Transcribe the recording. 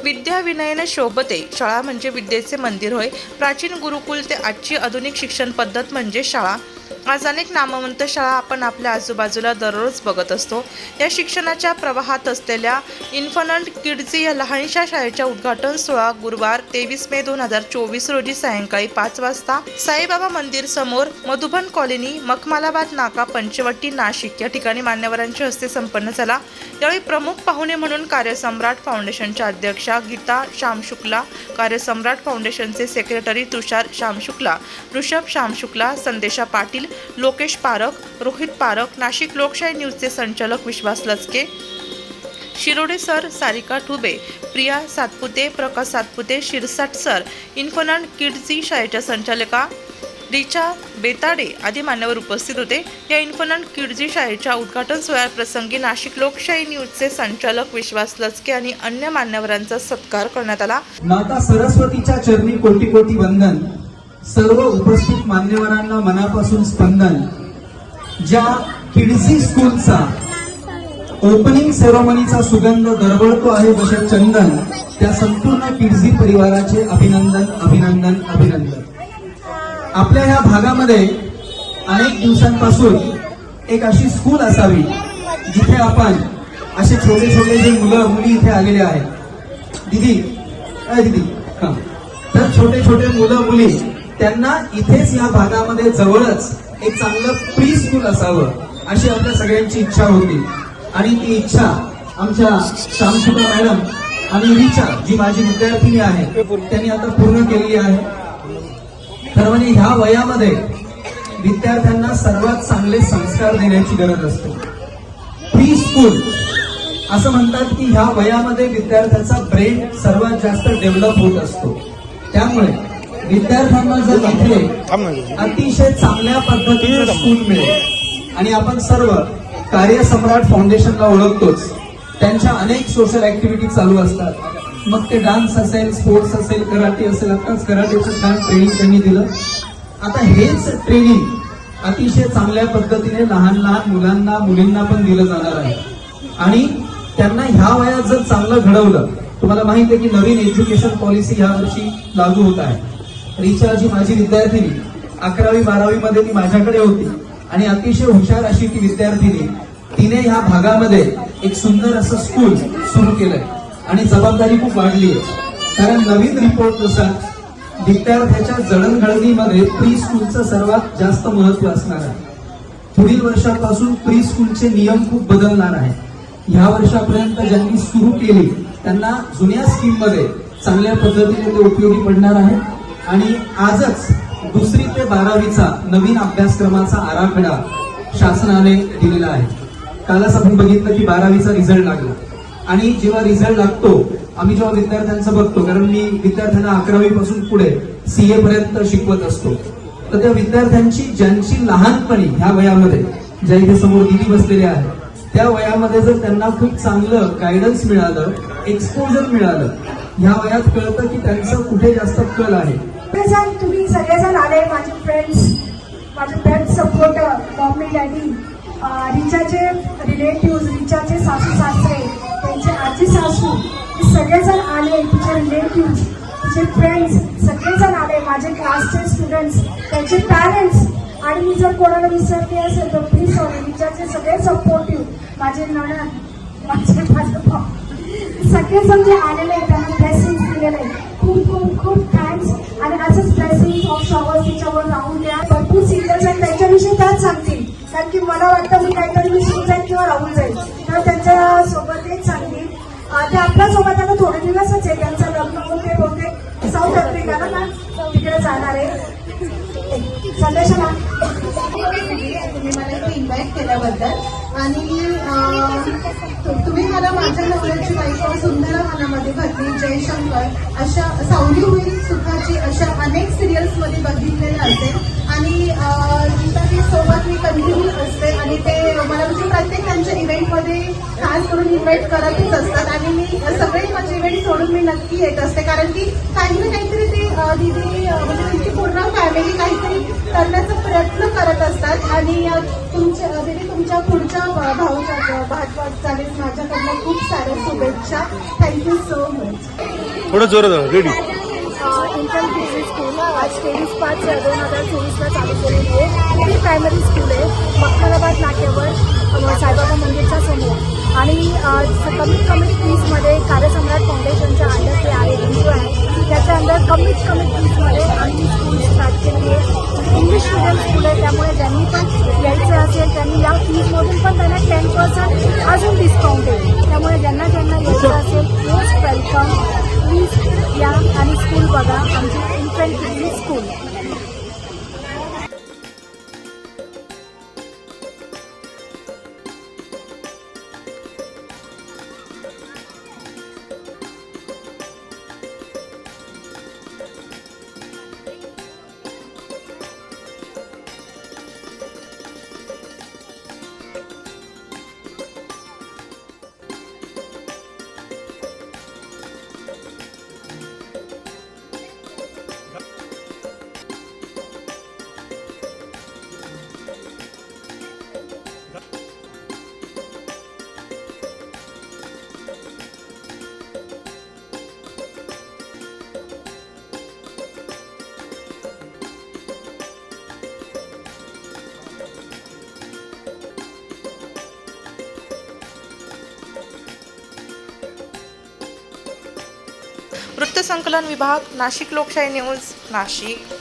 विद्या विनयने शोभते. शाळा म्हणजे विद्येचे मंदिर होय. प्राचीन गुरुकुल ते आजची आधुनिक शिक्षण पद्धत म्हणजे शाळा. आज अनेक नामवंत शाळा आपण आपल्या आजूबाजूला दररोज बघत असतो. या शिक्षणाच्या प्रवाहात असलेल्या इन्फंट किड्झी या लहानशा शाळेच्या उद्घाटन सोहळा गुरुवार 23 मे 2024 रोजी सायंकाळी 5 वाजता साईबाबा मंदिर समोर मधुबन कॉलनी, मखमालाबाद नाका, पंचवटी, नाशिक या ठिकाणी मान्यवरांच्या हस्ते संपन्न झाला. यावेळी प्रमुख पाहुणे म्हणून कार्यसम्राट फाउंडेशनच्या अध्यक्षा गीता श्याम शुक्ला, कार्यसम्राट फाउंडेशनचे सेक्रेटरी तुषार श्याम शुक्ला, ऋषभ श्याम शुक्ला, संदेशा पाटील, लोकेश पारख, रोहित पारख, नाशिक लोकशाही न्यूजचे संचालक विश्वास लचके, शिरोडे सर, सारिका ठुबे, प्रिया सातपुते, प्रकाश सातपुते, शिरसाट सर, इन्फंट किड्झी शाळेच्या संचालिका रिचा बेताडे आदी मान्यवर उपस्थित होते. या इन्फंट किड्झी शाळेच्या उद्घाटन सोहळ्याप्रसंगी नाशिक लोकशाही न्यूजचे संचालक विश्वास लचके आणि अन्य मान्यवरांचा सत्कार करण्यात आला. माता सरस्वतीच्या चरणी कोटी कोटी वंदन. सर्व उपस्थित मान्यवरांना मनापासून स्पंदन. ज्या किड्झी स्कूलचा ओपनिंग सेरेमनीचा सुगंध दरवळतो आहे जसे चंदन, त्या संपूर्ण किड्झी परिवाराचे अभिनंदन अभिनंदन अभिनंदन. आपल्या ह्या भागामध्ये अनेक दिवसांपासून एक अशी स्कूल असावी जिथे आपण असे छोटे छोटे जे मुलं मुली इथे आलेले आहेत. दीदी हा, तर छोटे छोटे मुलं मुली त्यांना इथेच या भागामध्ये जवळच एक चांगलं प्री स्कूल असावं अशी आपल्या सगळ्यांची इच्छा होती. आणि ती इच्छा आमच्या श्यामसुधा मॅडम आणि रिचा जी माझी विद्यार्थिनी आहे त्यांनी आता पूर्ण केलेली आहे. तर म्हणजे ह्या वयामध्ये विद्यार्थ्यांना सर्वात चांगले संस्कार देण्याची गरज असते. प्री स्कूल असं म्हणतात की ह्या वयामध्ये विद्यार्थ्याचा ब्रेन सर्वात जास्त डेव्हलप होत असतो. त्यामुळे विद्यार्थ्यांना जर इथे अतिशय चांगल्या पद्धतीचं स्कूल मिळेल. आणि आपण सर्व कार्यसम्राट फाउंडेशनला ओळखतोच. त्यांच्या अनेक सोशल ऍक्टिव्हिटी चालू असतात. मग ते डान्स असेल, स्पोर्ट्स असेल, कराटे असेल. आताच कराटेचं छान ट्रेनिंग त्यांनी दिलं. आता हेच ट्रेनिंग अतिशय चांगल्या पद्धतीने लहान लहान मुलांना मुलींना पण दिलं जाणार आहे. आणि त्यांना ह्या वयात जर चांगलं घडवलं, तुम्हाला माहिती आहे की नवीन एज्युकेशन पॉलिसी ह्या वर्षी लागू होत आहे. रिचा जी माझी विद्यार्थिनी 11वी 12वी मध्ये ती माझ्याकडे होती आणि अतिशय हुशार अशी ती विद्यार्थिनी, तिने ह्या भागामध्ये एक सुंदर असं स्कूल सुरू केलंय. आणि जबाबदारी खूप वाढली आहे. कारण नवीन रिपोर्टनुसार विद्यार्थ्याच्या जडणघडणीमध्ये प्री स्कूलचं सर्वात जास्त महत्व असणार आहे. पुढील वर्षापासून प्री स्कूलचे नियम खूप बदलणार आहे. ह्या वर्षापर्यंत ज्यांनी सुरू केली त्यांना जुन्या स्कीम मध्ये चांगल्या पद्धतीने ते उपयोगी पडणार आहे. आणि आजच 2री ते 12वीचा नवीन अभ्यासक्रमाचा आराखडा शासनाने दिलेला आहे. कालच आपण बघितलं की 12वीचा रिझल्ट लागला. आणि जेव्हा रिझल्ट लागतो आम्ही जेव्हा विद्यार्थ्यांचं बघतो, कारण मी विद्यार्थ्यांना 11वी पासून पुढे CA पर्यंत शिकवत असतो, तर त्या विद्यार्थ्यांची ज्यांची लहानपणी ह्या वयामध्ये, ज्या इथे समोर दिदी बसलेल्या आहेत, त्या वयामध्ये जर त्यांना खूप चांगलं गायडन्स मिळालं, एक्सपोजर मिळालं, ह्या वयात कळतं की त्यांचं कुठे जास्त कल आहे. तुम्ही सगळेजण आले, माझे फ्रेंड सपोर्टर, मम्मी डॅडी, रिचाचे रिलेटिव्ह, रिचाचे सासू सासरे, त्यांचे आजी सासू, सगळेजण आले. तिचे रिलेटिव्ह, तिचे फ्रेंड्स सगळेजण आले. माझे क्लासचे स्टुडंट्स, त्यांचे पॅरेंट्स. आणि मी जर कोणाला विसरते असेल तर प्लीज सॉरी. रिचाचे सगळे सपोर्टिव्ह, माझे नणंद, माझे भाऊ, सगळेजण जे आलेले आहेत त्यांना ब्लेसिंग दिलेले आहेत. खूप खूप खूप थँक्स. आणि असंच ब्लेसिंग ऑफ शॉवर तिच्यावर राहून द्या. भरपूर सिंगर्स आहेत, त्यांच्याविषयी त्याच सांगतील. कारण की मला वाटतं मी काहीतरी विसरून जाईल किंवा राहून जाईल, तर त्यांच्या सोबत तेच सांगतील. ते आपल्यासोबत आता थोडे दिवसच आहे. त्यांचं लग्न होते बहुतेक साऊथ आफ्रिकाला ना तिकडे जाणार आहे. संदेशा तुम्ही मला इथे इन्व्हाइट केल्याबद्दल. आणि तुम्ही मला माझ्या नवऱ्याची बायको सुंदर मनामध्ये भरली, जयशंकर, अशा सावली होईल सुखाची, अशा अनेक सिरियल्स मध्ये बघितलेलं असेल. आणि गीताजी सोबत मी कंटिन्यू असते. आणि ते मला म्हणजे प्रत्येक त्यांच्या इव्हेंटमध्ये खास करून इन्व्हाइट करतच असतात. आणि मी सगळे माझे इव्हेंट सोडून मी नक्की येत असते. कारण की काही ना काहीतरी ते दिदी म्हणजे तिची पूर्ण फॅमिली काहीतरी करण्याचा प्रयत्न करत असतात आणि तुमच्या पुढच्या भाऊच्या वाटचालीस माझ्याकडनं खूप साऱ्या शुभेच्छा. Thank you so much. थोडं जोरात रेडी. इंटर्न केजी स्कूल आज 23/5/2024ला चालू केलेली आहे. ही प्रायमरी स्कूल आहे मखमलाबाद नाक्यावर साईबाबा मंदिरच्या समोर आणि कमीत फीजमध्ये कार्यसम्राट फाउंडेशनच्या अंडर ते आहे एनजीओ आहे त्याच्या अंडर कमीत फीजमध्ये आम्ही स्कूल स्टार्ट केली आहे. इंग्लिश मिडियम स्कूल आहे त्यामुळे ज्यांनी पण यायचं असेल त्यांनी या फीजमधून पण त्यांना 10% अजून डिस्काउंट आहे. त्यामुळे ज्यांना यायचं असेल मोस्ट वेलकम. प्लीज या आणि स्कूल बघा आमची इन्फंट केजी स्कूल. वृत्तसंकलन विभाग, नाशिक लोकशाही न्यूज, नाशिक.